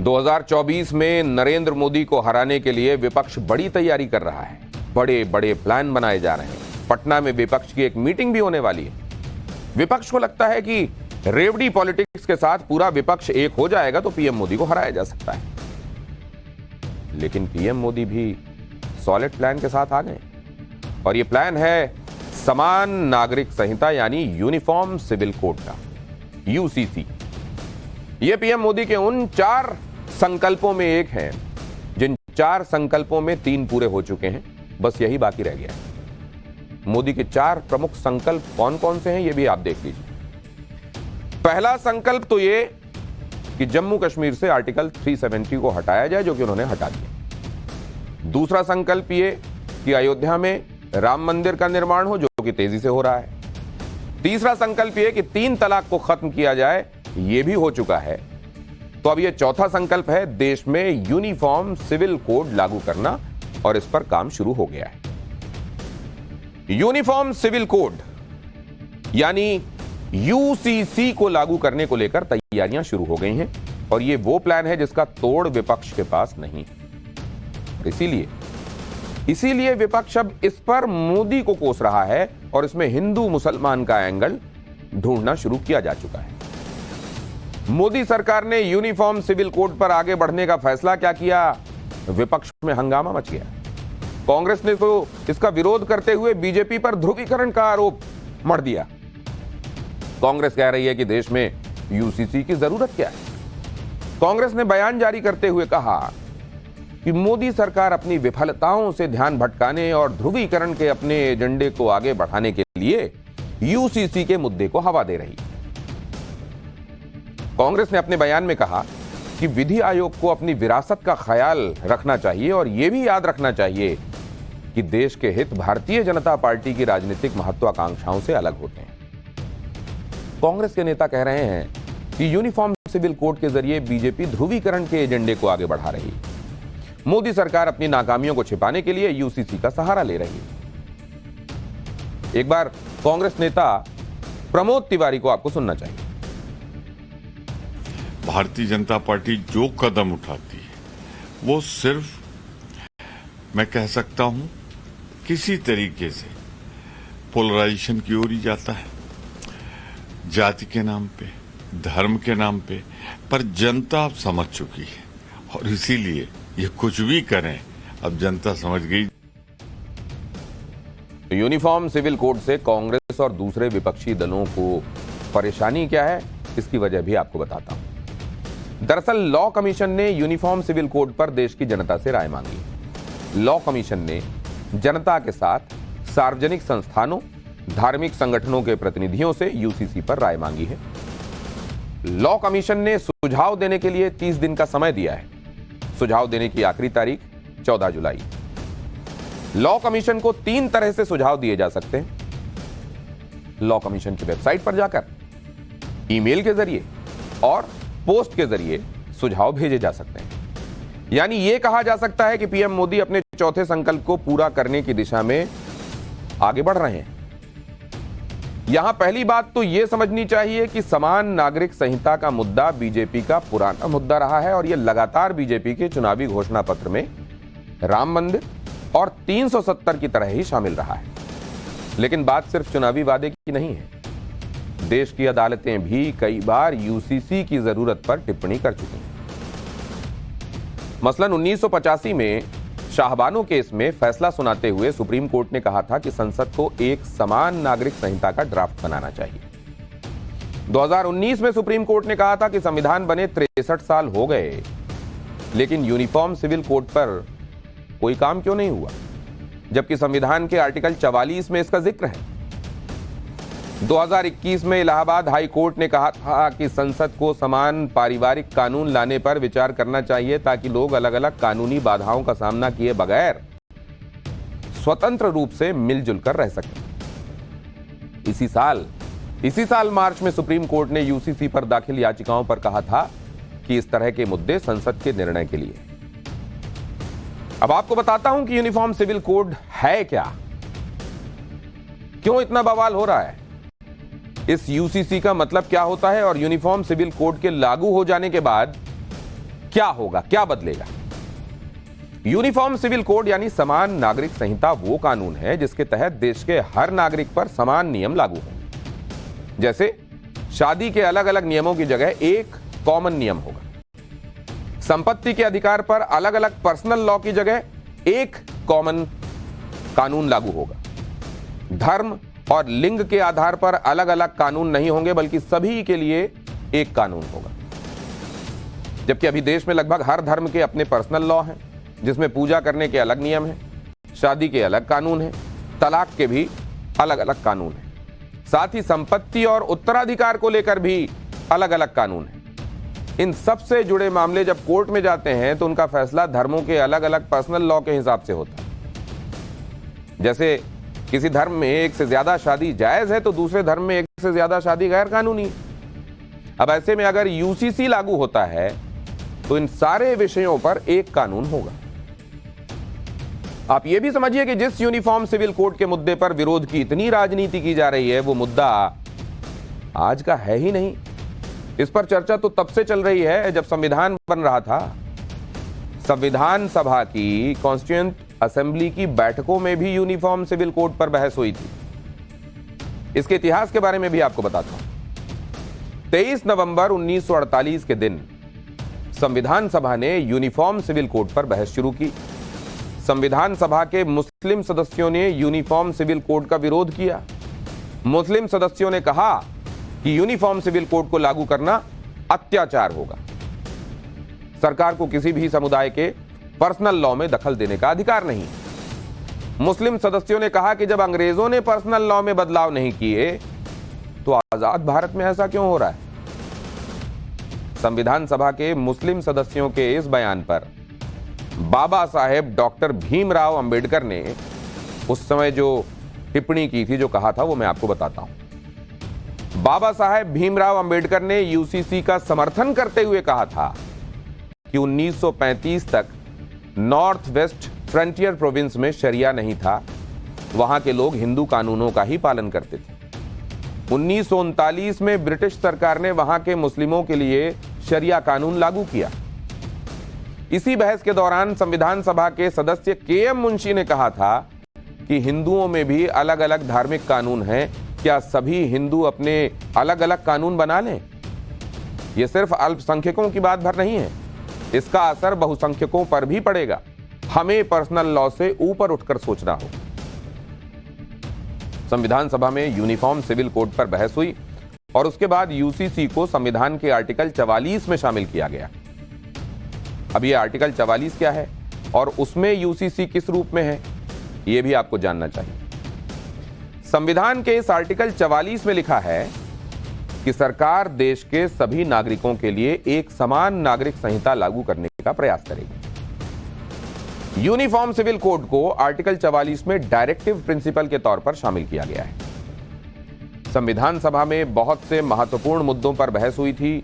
2024 में नरेंद्र मोदी को हराने के लिए विपक्ष बड़ी तैयारी कर रहा है। बड़े बड़े प्लान बनाए जा रहे हैं। पटना में विपक्ष की एक मीटिंग भी होने वाली है। विपक्ष को लगता है कि रेवड़ी पॉलिटिक्स के साथ पूरा विपक्ष एक हो जाएगा तो पीएम मोदी को हराया जा सकता है। लेकिन पीएम मोदी भी सॉलिड प्लान के साथ आ गए और यह प्लान है समान नागरिक संहिता यानी यूनिफॉर्म सिविल कोड का, यूसीसी। यह पीएम मोदी के उन 4 संकल्पों में एक है जिन 4 संकल्पों में 3 पूरे हो चुके हैं, बस यही बाकी रह गया है। मोदी के 4 प्रमुख संकल्प कौन कौन से हैं यह भी आप देख लीजिए। पहला संकल्प तो यह कि जम्मू कश्मीर से आर्टिकल 370 को हटाया जाए, जो कि उन्होंने हटा दिया। दूसरा संकल्प यह कि अयोध्या में राम मंदिर का निर्माण हो, जो कि तेजी से हो रहा है। तीसरा संकल्प यह कि 3 तलाक को खत्म किया जाए, यह भी हो चुका है। तो अब यह चौथा संकल्प है देश में यूनिफॉर्म सिविल कोड लागू करना, और इस पर काम शुरू हो गया है। यूनिफॉर्म सिविल कोड यानी यूसीसी को लागू करने को लेकर तैयारियां शुरू हो गई हैं, और यह वो प्लान है जिसका तोड़ विपक्ष के पास नहीं है। इसीलिए विपक्ष अब इस पर मोदी को कोस रहा है और इसमें हिंदू मुसलमान का एंगल ढूंढना शुरू किया जा चुका है। मोदी सरकार ने यूनिफॉर्म सिविल कोड पर आगे बढ़ने का फैसला क्या किया, विपक्ष में हंगामा मच गया। कांग्रेस ने तो इसका विरोध करते हुए बीजेपी पर ध्रुवीकरण का आरोप मढ़ दिया। कांग्रेस कह रही है कि देश में यूसीसी की जरूरत क्या है। कांग्रेस ने बयान जारी करते हुए कहा कि मोदी सरकार अपनी विफलताओं से ध्यान भटकाने और ध्रुवीकरण के अपने एजेंडे को आगे बढ़ाने के लिए यूसीसी के मुद्दे को हवा दे रही है। कांग्रेस ने अपने बयान में कहा कि विधि आयोग को अपनी विरासत का ख्याल रखना चाहिए और यह भी याद रखना चाहिए कि देश के हित भारतीय जनता पार्टी की राजनीतिक महत्वाकांक्षाओं से अलग होते हैं। कांग्रेस के नेता कह रहे हैं कि यूनिफॉर्म सिविल कोड के जरिए बीजेपी ध्रुवीकरण के एजेंडे को आगे बढ़ा रही है। मोदी सरकार अपनी नाकामियों को छिपाने के लिए यूसीसी का सहारा ले रही है। एक बार कांग्रेस नेता प्रमोद तिवारी को आपको सुनना चाहिए। भारतीय जनता पार्टी जो कदम उठाती है वो सिर्फ मैं कह सकता हूं किसी तरीके से पोलराइजेशन की ओर ही जाता है, जाति के नाम पे, धर्म के नाम पे। पर जनता अब समझ चुकी है और इसीलिए ये कुछ भी करें अब जनता समझ गई। यूनिफॉर्म सिविल कोड से कांग्रेस और दूसरे विपक्षी दलों को परेशानी क्या है, इसकी वजह भी आपको बताता हूं। दरअसल लॉ कमीशन ने यूनिफॉर्म सिविल कोड पर देश की जनता से राय मांगी। लॉ कमीशन ने जनता के साथ सार्वजनिक संस्थानों, धार्मिक संगठनों के प्रतिनिधियों से यूसीसी पर राय मांगी है। लॉ कमीशन ने सुझाव देने के लिए 30 दिन का समय दिया है। सुझाव देने की आखिरी तारीख 14 जुलाई। लॉ कमीशन को 3 तरह से सुझाव दिए जा सकते हैं। लॉ कमीशन की वेबसाइट पर जाकर, ईमेल के जरिए और पोस्ट के जरिए सुझाव भेजे जा सकते हैं। यानी यह कहा जा सकता है कि पीएम मोदी अपने चौथे संकल्प को पूरा करने की दिशा में आगे बढ़ रहे हैं। यहां पहली बात तो यह समझनी चाहिए कि समान नागरिक संहिता का मुद्दा बीजेपी का पुराना मुद्दा रहा है और यह लगातार बीजेपी के चुनावी घोषणा पत्र में राम मंदिर और 370 की तरह ही शामिल रहा है। लेकिन बात सिर्फ चुनावी वादे की नहीं है। देश की अदालतें भी कई बार यूसीसी की जरूरत पर टिप्पणी कर चुकी हैं। मसलन 1985 में शाहबानो केस में फैसला सुनाते हुए सुप्रीम कोर्ट ने कहा था कि संसद को एक समान नागरिक संहिता का ड्राफ्ट बनाना चाहिए। 2019 में सुप्रीम कोर्ट ने कहा था कि संविधान बने 63 साल हो गए, लेकिन यूनिफॉर्म सिविल कोड पर कोई काम क्यों नहीं हुआ, जबकि संविधान के आर्टिकल 44 में इसका जिक्र है। 2021 में इलाहाबाद हाई कोर्ट ने कहा था कि संसद को समान पारिवारिक कानून लाने पर विचार करना चाहिए ताकि लोग अलग अलग कानूनी बाधाओं का सामना किए बगैर स्वतंत्र रूप से मिलजुल कर रह सकें। इसी साल मार्च में सुप्रीम कोर्ट ने यूसीसी पर दाखिल याचिकाओं पर कहा था कि इस तरह के मुद्दे संसद के निर्णय के लिए। अब आपको बताता हूं कि यूनिफॉर्म सिविल कोड है क्या, क्यों इतना बवाल हो रहा है, इस यूसीसी का मतलब क्या होता है और यूनिफॉर्म सिविल कोड के लागू हो जाने के बाद क्या होगा, क्या बदलेगा? यूनिफॉर्म सिविल कोड यानी समान नागरिक संहिता वो कानून है जिसके तहत देश के हर नागरिक पर समान नियम लागू होंगे। जैसे शादी के अलग अलग नियमों की जगह एक कॉमन नियम होगा, संपत्ति के अधिकार पर अलग अलग पर्सनल लॉ की जगह एक कॉमन कानून लागू होगा, धर्म और लिंग के आधार पर अलग अलग कानून नहीं होंगे बल्कि सभी के लिए एक कानून होगा। जबकि अभी देश में लगभग हर धर्म के अपने पर्सनल लॉ हैं, जिसमें पूजा करने के अलग नियम हैं, शादी के अलग कानून हैं, तलाक के भी अलग अलग कानून हैं। साथ ही संपत्ति और उत्तराधिकार को लेकर भी अलग अलग कानून हैं। इन सब से जुड़े मामले जब कोर्ट में जाते हैं तो उनका फैसला धर्मों के अलग अलग पर्सनल लॉ के हिसाब से होता है। जैसे किसी धर्म में एक से ज्यादा शादी जायज है तो दूसरे धर्म में एक से ज्यादा शादी गैर कानूनी है। अब ऐसे में अगर यूसीसी लागू होता है तो इन सारे विषयों पर एक कानून होगा। आप यह भी समझिए कि जिस यूनिफॉर्म सिविल कोड के मुद्दे पर विरोध की इतनी राजनीति की जा रही है वो मुद्दा आज का है ही नहीं। इस पर चर्चा तो तब से चल रही है जब संविधान बन रहा था। संविधान सभा की कॉन्स्टिट्यूएंट असेंबली की बैठकों में भी यूनिफॉर्म सिविल कोड पर बहस हुई थी। इसके इतिहास के बारे में भी आपको बताता हूं। 23 नवंबर 1948 के दिन संविधान सभा ने यूनिफॉर्म सिविल कोड पर बहस शुरू की। संविधान सभा के मुस्लिम सदस्यों ने यूनिफॉर्म सिविल कोड का विरोध किया। मुस्लिम सदस्यों ने कहा कि यूनिफॉर्म सिविल कोड को लागू करना अत्याचार होगा। सरकार को किसी भी समुदाय के पर्सनल लॉ में दखल देने का अधिकार नहीं। मुस्लिम सदस्यों ने कहा कि जब अंग्रेजों ने पर्सनल लॉ में बदलाव नहीं किए तो आजाद भारत में ऐसा क्यों हो रहा है? संविधान सभा के मुस्लिम सदस्यों के इस बयान पर बाबा साहेब डॉक्टर भीमराव अंबेडकर ने उस समय जो टिप्पणी की थी, जो कहा था, वो मैं आपको बताता हूं। बाबा साहेब भीमराव अंबेडकर ने यूसीसी का समर्थन करते हुए कहा था कि 1935 तक नॉर्थ वेस्ट फ्रंटियर प्रोविंस में शरिया नहीं था, वहां के लोग हिंदू कानूनों का ही पालन करते थे। 1939 में ब्रिटिश सरकार ने वहां के मुस्लिमों के लिए शरिया कानून लागू किया। इसी बहस के दौरान संविधान सभा के सदस्य केएम मुंशी ने कहा था कि हिंदुओं में भी अलग अलग धार्मिक कानून हैं, क्या सभी हिंदू अपने अलग अलग कानून बना लें? यह सिर्फ अल्पसंख्यकों की बात भर नहीं है, इसका असर बहुसंख्यकों पर भी पड़ेगा। हमें पर्सनल लॉ से ऊपर उठकर सोचना होगा। संविधान सभा में यूनिफॉर्म सिविल कोड पर बहस हुई और उसके बाद यूसीसी को संविधान के आर्टिकल 44 में शामिल किया गया। अब यह आर्टिकल 44 क्या है और उसमें यूसीसी किस रूप में है, यह भी आपको जानना चाहिए। संविधान के इस आर्टिकल 44 में लिखा है कि सरकार देश के सभी नागरिकों के लिए एक समान नागरिक संहिता लागू करने का प्रयास करेगी। यूनिफॉर्म सिविल कोड को आर्टिकल 44 में डायरेक्टिव प्रिंसिपल के तौर पर शामिल किया गया है। संविधान सभा में बहुत से महत्वपूर्ण मुद्दों पर बहस हुई थी।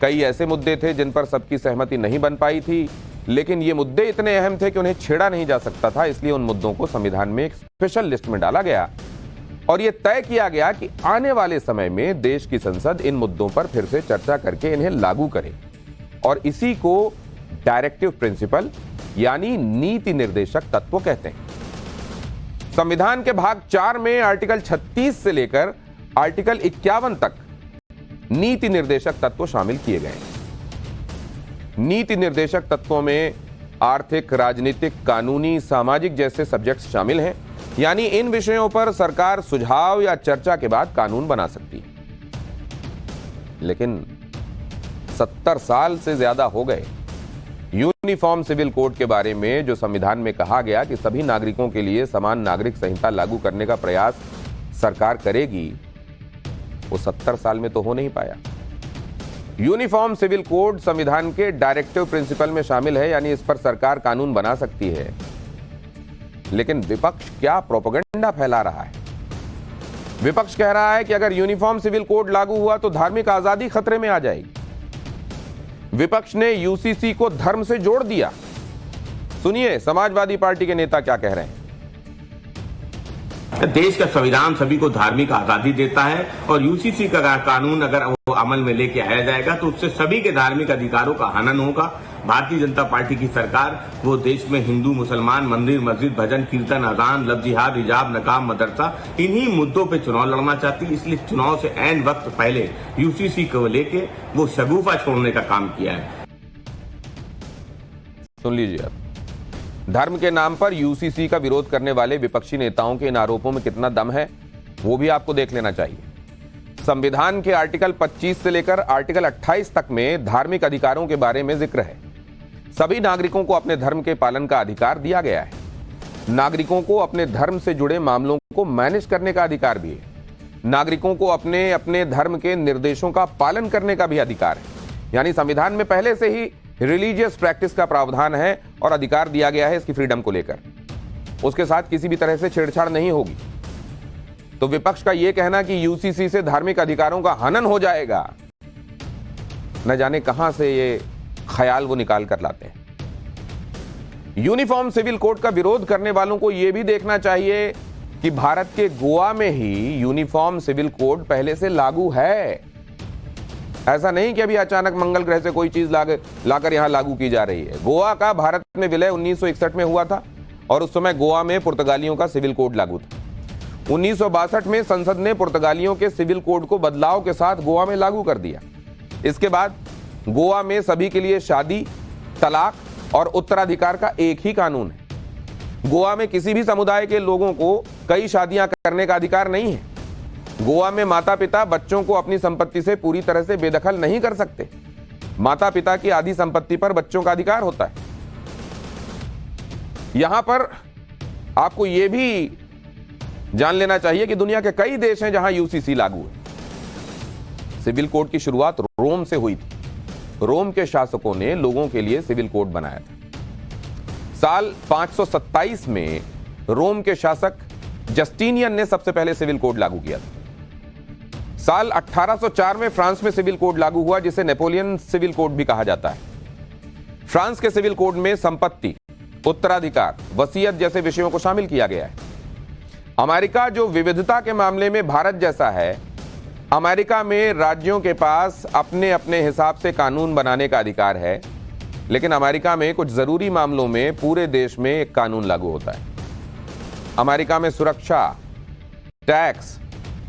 कई ऐसे मुद्दे थे जिन पर सबकी सहमति नहीं बन पाई थी, लेकिन ये मुद्दे इतने अहम थे कि उन्हें छेड़ा नहीं जा सकता था। इसलिए उन मुद्दों को संविधान में एक स्पेशल लिस्ट में डाला गया और यह तय किया गया कि आने वाले समय में देश की संसद इन मुद्दों पर फिर से चर्चा करके इन्हें लागू करे और इसी को डायरेक्टिव प्रिंसिपल यानी नीति निर्देशक तत्व कहते हैं। संविधान के भाग 4 में आर्टिकल 36 से लेकर आर्टिकल 51 तक नीति निर्देशक तत्व शामिल किए गए। नीति निर्देशक तत्वों में आर्थिक, राजनीतिक, कानूनी, सामाजिक जैसे सब्जेक्ट्स शामिल हैं, यानी इन विषयों पर सरकार सुझाव या चर्चा के बाद कानून बना सकती है। लेकिन 70 साल से ज्यादा हो गए यूनिफॉर्म सिविल कोड के बारे में जो संविधान में कहा गया कि सभी नागरिकों के लिए समान नागरिक संहिता लागू करने का प्रयास सरकार करेगी, वो 70 साल में तो हो नहीं पाया। यूनिफॉर्म सिविल कोड संविधान के डायरेक्टिव प्रिंसिपल में शामिल है, यानी इस पर सरकार कानून बना सकती है। लेकिन विपक्ष क्या प्रोपेगेंडा फैला रहा है? विपक्ष कह रहा है कि अगर यूनिफॉर्म सिविल कोड लागू हुआ तो धार्मिक आजादी खतरे में आ जाएगी। विपक्ष ने यूसीसी को धर्म से जोड़ दिया। सुनिए समाजवादी पार्टी के नेता क्या कह रहे हैं। देश का संविधान सभी को धार्मिक आजादी देता है और यूसीसी का कानून अगर वो अमल में लेके आया जाएगा तो उससे सभी के धार्मिक अधिकारों का हनन होगा भारतीय जनता पार्टी की सरकार वो देश में हिंदू मुसलमान मंदिर मस्जिद भजन कीर्तन अजान लव जिहाद हिजाब नकाब मदरसा इन्हीं मुद्दों पे चुनाव लड़ना चाहती है। इसलिए चुनाव से ऐन वक्त पहले यूसीसी को लेके वो शगुफा छोड़ने का काम किया है। सुन लीजिए आप, धर्म के नाम पर यूसीसी का विरोध करने वाले विपक्षी नेताओं के इन आरोपों में कितना दम है वो भी आपको देख लेना चाहिए। संविधान के आर्टिकल 25 से लेकर आर्टिकल 28 तक में धार्मिक अधिकारों के बारे में जिक्र है। सभी नागरिकों को अपने धर्म के पालन का अधिकार दिया गया है। नागरिकों को अपने धर्म से जुड़े मामलों को मैनेज करने का अधिकार भी है। नागरिकों को अपने अपने धर्म के निर्देशों का पालन करने का भी अधिकार है। यानी संविधान में पहले से ही रिलीजियस प्रैक्टिस का प्रावधान है और अधिकार दिया गया है इसकी फ्रीडम को लेकर। उसके साथ किसी भी तरह से छेड़छाड़ नहीं होगी। तो विपक्ष का यह कहना कि यूसीसी से धार्मिक अधिकारों का हनन हो जाएगा, न जाने कहां से ये ख्याल वो निकाल कर लाते हैं। यूनिफॉर्म सिविल कोड का विरोध करने वालों को यह भी देखना चाहिए कि भारत के गोवा में ही यूनिफॉर्म सिविल कोड पहले से लागू है। ऐसा नहीं कि अभी अचानक मंगल ग्रह से कोई चीज लाकर यहां लागू की जा रही है। गोवा का भारत में विलय 1961 में हुआ था और उस समय गोवा में पुर्तगालियों का सिविल कोड लागू था। 1962 में संसद ने पुर्तगालियों के सिविल कोड को बदलाव के साथ गोवा में लागू कर दिया। इसके बाद गोवा में सभी के लिए शादी, तलाक और उत्तराधिकार का एक ही कानून है। गोवा में किसी भी समुदाय के लोगों को कई शादियां करने का अधिकार नहीं है। गोवा में माता पिता बच्चों को अपनी संपत्ति से पूरी तरह से बेदखल नहीं कर सकते। माता पिता की आधी संपत्ति पर बच्चों का अधिकार होता है। यहां पर आपको यह भी जान लेना चाहिए कि दुनिया के कई देश हैं जहां यूसीसी लागू है। सिविल कोड की शुरुआत रोम से हुई थी। रोम के शासकों ने लोगों के लिए सिविल कोड बनाया था। साल 527 में रोम के शासक जस्टिनियन ने सबसे पहले सिविल कोड लागू किया था। साल 1804 में फ्रांस में सिविल कोड लागू हुआ, जिसे नेपोलियन सिविल कोड भी कहा जाता है। फ्रांस के सिविल कोड में संपत्ति, उत्तराधिकार, वसीयत जैसे विषयों को शामिल किया गया है। अमेरिका जो विविधता के मामले में भारत जैसा है, अमेरिका में राज्यों के पास अपने अपने हिसाब से कानून बनाने का अधिकार है, लेकिन अमेरिका में कुछ जरूरी मामलों में पूरे देश में एक कानून लागू होता है। अमेरिका में सुरक्षा, टैक्स,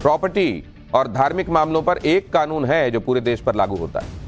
प्रॉपर्टी और धार्मिक मामलों पर एक कानून है जो पूरे देश पर लागू होता है।